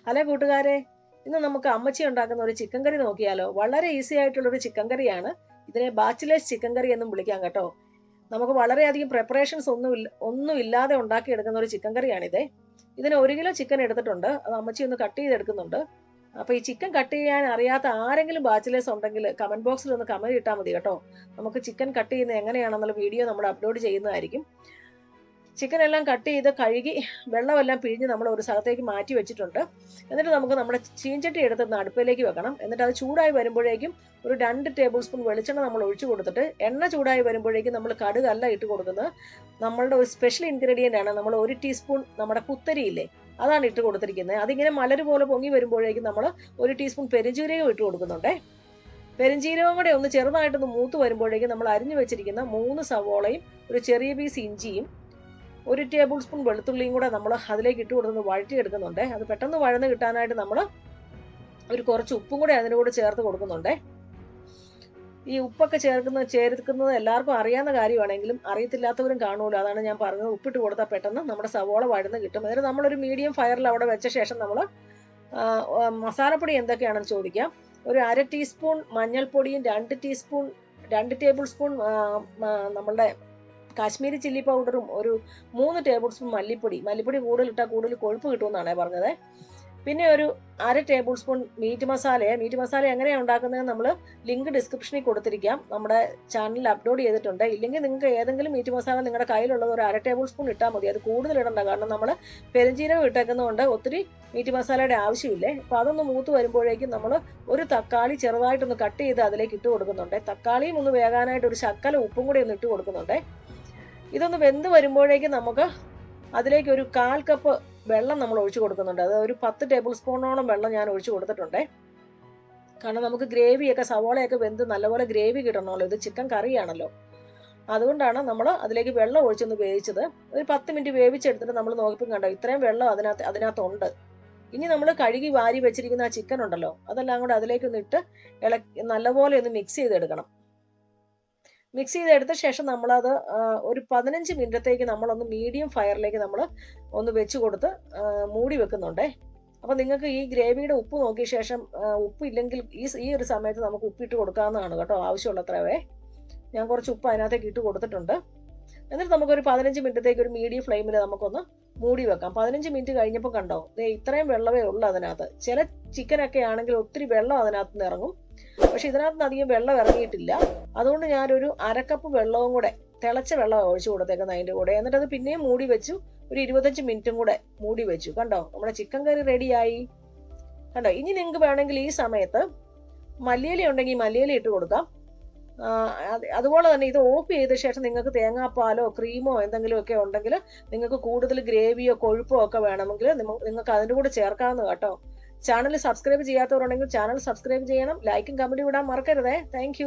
Hello കൂട്ടുകാരെ, ഇന്ന് നമുക്ക് അമ്മച്ചി ഉണ്ടാക്കുന്ന ഒരു ചിക്കൻ കറി നോക്കിയാലോ? വളരെ ഈസി ആയിട്ടുള്ള ഒരു ചിക്കൻ കറിയാണ്. ഇതിനെ ബാച്ചിലേഴ്സ് ചിക്കൻ കറി എന്നും വിളിക്കാം കേട്ടോ. നമുക്ക് വളരെയധികം പ്രിപ്പറേഷൻസ് ഒന്നും ഇല്ലാതെ ഉണ്ടാക്കിയെടുക്കുന്ന ഒരു ചിക്കൻ കറിയാണിത്. ഇതിന് 1 കിലോ ചിക്കൻ എടുത്തിട്ടുണ്ട്. അത് അമ്മച്ചി ഒന്ന് കട്ട് ചെയ്തെടുക്കുന്നുണ്ട്. അപ്പോൾ ഈ ചിക്കൻ കട്ട് ചെയ്യാൻ അറിയാത്ത ആരെങ്കിലും ബാച്ചിലേഴ്സ് ഉണ്ടെങ്കിൽ കമന്റ് ബോക്സിൽ ഒന്ന് കമന്റ് ഇട്ടാൽ മതി കേട്ടോ. നമുക്ക് ചിക്കൻ കട്ട് ചെയ്യുന്നത് എങ്ങനെയാണെന്നുള്ള വീഡിയോ നമ്മൾ അപ്ലോഡ് ചെയ്യുന്നതായിരിക്കും. ചിക്കൻ എല്ലാം കട്ട് ചെയ്ത് കഴുകി വെള്ളമെല്ലാം പിഴിഞ്ഞ് നമ്മൾ ഒരു സ്ഥലത്തേക്ക് മാറ്റി വെച്ചിട്ടുണ്ട്. എന്നിട്ട് നമുക്ക് നമ്മുടെ ചീഞ്ചട്ടി എടുത്ത് അടുപ്പിലേക്ക് വെക്കണം. എന്നിട്ട് അത് ചൂടായി വരുമ്പോഴേക്കും ഒരു 2 ടേബിൾ സ്പൂൺ വെളിച്ചെണ്ണ നമ്മൾ ഒഴിച്ചു കൊടുത്തിട്ട്, എണ്ണ ചൂടായി വരുമ്പോഴേക്കും നമ്മൾ കടുകല്ല ഇട്ട് കൊടുക്കുന്നത്. നമ്മളുടെ ഒരു സ്പെഷ്യൽ ഇൻഗ്രീഡിയൻ്റ് ആണ്. നമ്മൾ 1 ടീസ്പൂൺ നമ്മുടെ കുത്തരിയില്ലേ, അതാണ് ഇട്ട് കൊടുത്തിരിക്കുന്നത്. അതിങ്ങനെ മലര് പോലെ പൊങ്ങി വരുമ്പോഴേക്കും നമ്മൾ 1 ടീസ്പൂൺ പെരുംജീരകം ഇട്ട് കൊടുക്കുന്നുണ്ടേ. പെരുംജീരകം കൂടെ ഒന്ന് ചെറുതായിട്ടൊന്ന് മൂത്ത് വരുമ്പോഴേക്കും നമ്മൾ അരിഞ്ഞു വെച്ചിരിക്കുന്ന 3 സവോളയും ഒരു ചെറിയ പീസ് ഇഞ്ചിയും 1 ടേബിൾ സ്പൂൺ വെളുത്തുള്ളിയും കൂടെ നമ്മൾ അതിലേക്ക് ഇട്ട് കൊടുത്ത് വഴറ്റിയെടുക്കുന്നുണ്ട്. അത് പെട്ടെന്ന് വഴന്ന് കിട്ടാനായിട്ട് നമ്മൾ ഒരു കുറച്ച് ഉപ്പും കൂടെ അതിൻ്റെ കൂടെ ചേർത്ത് കൊടുക്കുന്നുണ്ട്. ഈ ഉപ്പൊക്കെ ചേർക്കുന്നത് എല്ലാവർക്കും അറിയാവുന്ന കാര്യമാണെങ്കിലും അറിയത്തില്ലാത്തവരും കാണുമല്ലോ, അതാണ് ഞാൻ പറഞ്ഞത്. ഉപ്പിട്ട് കൊടുത്താൽ പെട്ടെന്ന് നമ്മുടെ സവോള വഴന്ന് കിട്ടും. എന്നിട്ട് നമ്മളൊരു മീഡിയം ഫയറിൽ അവിടെ വെച്ച ശേഷം നമ്മൾ മസാലപ്പൊടി എന്തൊക്കെയാണെന്ന് ചോദിക്കാം. ഒരു 1/2 ടീസ്പൂൺ മഞ്ഞൾപ്പൊടിയും 2 ടേബിൾ സ്പൂൺ നമ്മളുടെ കാശ്മീരി ചില്ലി പൗഡറും ഒരു 3 ടേബിൾ സ്പൂൺ മല്ലിപ്പൊടി കൂടുതൽ ഇട്ടാൽ കൂടുതൽ കൊഴുപ്പ് കിട്ടുമെന്നാണ് പറഞ്ഞത്. പിന്നെ ഒരു 1/2 ടേബിൾ സ്പൂൺ മീറ്റ് മസാല എങ്ങനെയാണ് ഉണ്ടാക്കുന്നതെന്ന് നമ്മൾ ലിങ്ക് ഡിസ്ക്രിപ്ഷനിൽ കൊടുത്തിരിക്കാം. നമ്മുടെ ചാനലിൽ അപ്ലോഡ് ചെയ്തിട്ടുണ്ട്. ഇല്ലെങ്കിൽ നിങ്ങൾക്ക് ഏതെങ്കിലും മീറ്റ് മസാല നിങ്ങളുടെ കയ്യിലുള്ളത് ഒരു 1/2 ടേബിൾ സ്പൂൺ ഇട്ടാൽ മതി. അത് കൂടുതൽ ഇടണ്ട, കാരണം നമ്മൾ പെരുംജീരകം ഇട്ടേക്കുന്നതുകൊണ്ട് ഒത്തിരി മീറ്റ് മസാലയുടെ ആവശ്യമില്ലേ. അപ്പോൾ അതൊന്ന് മൂത്ത് വരുമ്പോഴേക്കും നമ്മൾ ഒരു തക്കാളി ചെറുതായിട്ടൊന്ന് കട്ട് ചെയ്ത് അതിലേക്ക് ഇട്ട് കൊടുക്കുന്നുണ്ട്. തക്കാളിയും ഒന്ന് വേകാനായിട്ട് ഒരു ശക്കല ഉപ്പും കൂടി ഒന്ന് ഇട്ട് കൊടുക്കുന്നുണ്ട്. ഇതൊന്ന് വെന്ത് വരുമ്പോഴേക്കും നമുക്ക് അതിലേക്ക് ഒരു 1/4 കപ്പ് വെള്ളം നമ്മൾ ഒഴിച്ചു കൊടുക്കുന്നുണ്ട്. അത് ഒരു 10 ടേബിൾ സ്പൂണോളം വെള്ളം ഞാൻ ഒഴിച്ചു കൊടുത്തിട്ടുണ്ട്. കാരണം നമുക്ക് ഗ്രേവിയൊക്കെ സവോളയൊക്കെ വെന്ത് നല്ലപോലെ ഗ്രേവി കിട്ടണമല്ലോ, ഇത് ചിക്കൻ കറിയാണല്ലോ. അതുകൊണ്ടാണ് നമ്മൾ അതിലേക്ക് വെള്ളം ഒഴിച്ചൊന്ന് വേവിച്ചത്. ഒരു 10 മിനിറ്റ് വേവിച്ചെടുത്തിട്ട് നമ്മൾ നോക്കിയപ്പോൾ കണ്ടോ ഇത്രയും വെള്ളം അതിനകത്തുണ്ട്. ഇനി നമ്മൾ കഴുകി വാരി വെച്ചിരിക്കുന്ന ആ ചിക്കൻ ഉണ്ടല്ലോ, അതെല്ലാം കൂടെ അതിലേക്കൊന്ന് ഇട്ട് നല്ലപോലെ ഒന്ന് മിക്സ് ചെയ്തെടുക്കണം. മിക്സ് ചെയ്തെടുത്ത ശേഷം നമ്മളത് ഒരു 15 മിനിറ്റത്തേക്ക് നമ്മളൊന്ന് മീഡിയം ഫയറിലേക്ക് നമ്മൾ ഒന്ന് വെച്ച് കൊടുത്ത് മൂടി വെക്കുന്നുണ്ടേ. അപ്പോൾ നിങ്ങൾക്ക് ഈ ഗ്രേവിയുടെ ഉപ്പ് നോക്കിയ ശേഷം ഉപ്പ് ഇല്ലെങ്കിൽ ഈ ഒരു സമയത്ത് നമുക്ക് ഉപ്പിട്ട് കൊടുക്കാവുന്നതാണ് കേട്ടോ, ആവശ്യമുള്ളത്രവേ. ഞാൻ കുറച്ച് ഉപ്പ് അതിനകത്തേക്ക് ഇട്ട് കൊടുത്തിട്ടുണ്ട്. എന്നിട്ട് നമുക്കൊരു 15 മിനിറ്റത്തേക്ക് ഒരു മീഡിയം ഫ്ലെയിമിൽ നമുക്കൊന്ന് മൂടി വെക്കാം. 15 മിനിറ്റ് കഴിഞ്ഞപ്പോൾ കണ്ടോ ഇത്രയും വെള്ളമേ ഉള്ളൂ അതിനകത്ത്. ചില ചിക്കനൊക്കെ ആണെങ്കിൽ ഒത്തിരി വെള്ളം അതിനകത്ത് നിന്ന് ഇറങ്ങും, പക്ഷെ ഇതിനകത്ത് അധികം വെള്ളം ഇറങ്ങിയിട്ടില്ല. അതുകൊണ്ട് ഞാനൊരു 1/2 കപ്പ് വെള്ളവും കൂടെ, തിളച്ച വെള്ളം ഒഴിച്ചു കൊടുത്തേക്കുന്നത് അതിൻ്റെ കൂടെ. എന്നിട്ട് അത് പിന്നെയും മൂടി വെച്ചു, ഒരു 25 മിനിറ്റും കൂടെ മൂടി വെച്ചു. കണ്ടോ നമ്മുടെ ചിക്കൻ കറി റെഡിയായി. കണ്ടോ, ഇനി നിങ്ങൾക്ക് വേണമെങ്കിൽ ഈ സമയത്ത് മല്ലിയില ഉണ്ടെങ്കിൽ മല്ലിയില ഇട്ട് കൊടുക്കാം. അതുപോലെ തന്നെ ഇത് ഓഫ് ചെയ്ത ശേഷം നിങ്ങൾക്ക് തേങ്ങാപ്പാലോ ക്രീമോ എന്തെങ്കിലുമൊക്കെ ഉണ്ടെങ്കിൽ നിങ്ങൾക്ക് കൂടുതൽ ഗ്രേവിയോ കൊഴുപ്പോ ഒക്കെ വേണമെങ്കിൽ നിങ്ങൾക്ക് അതിൻ്റെ കൂടെ ചേർക്കാവുന്ന കേട്ടോ. ചാനൽ സബ്സ്ക്രൈബ് ചെയ്യാത്തവരുണ്ടെങ്കിൽ ചാനൽ സബ്സ്ക്രൈബ് ചെയ്യണം. ലൈക്കും കമൻറ്റും ഇടാൻ മറക്കരുതേ. താങ്ക്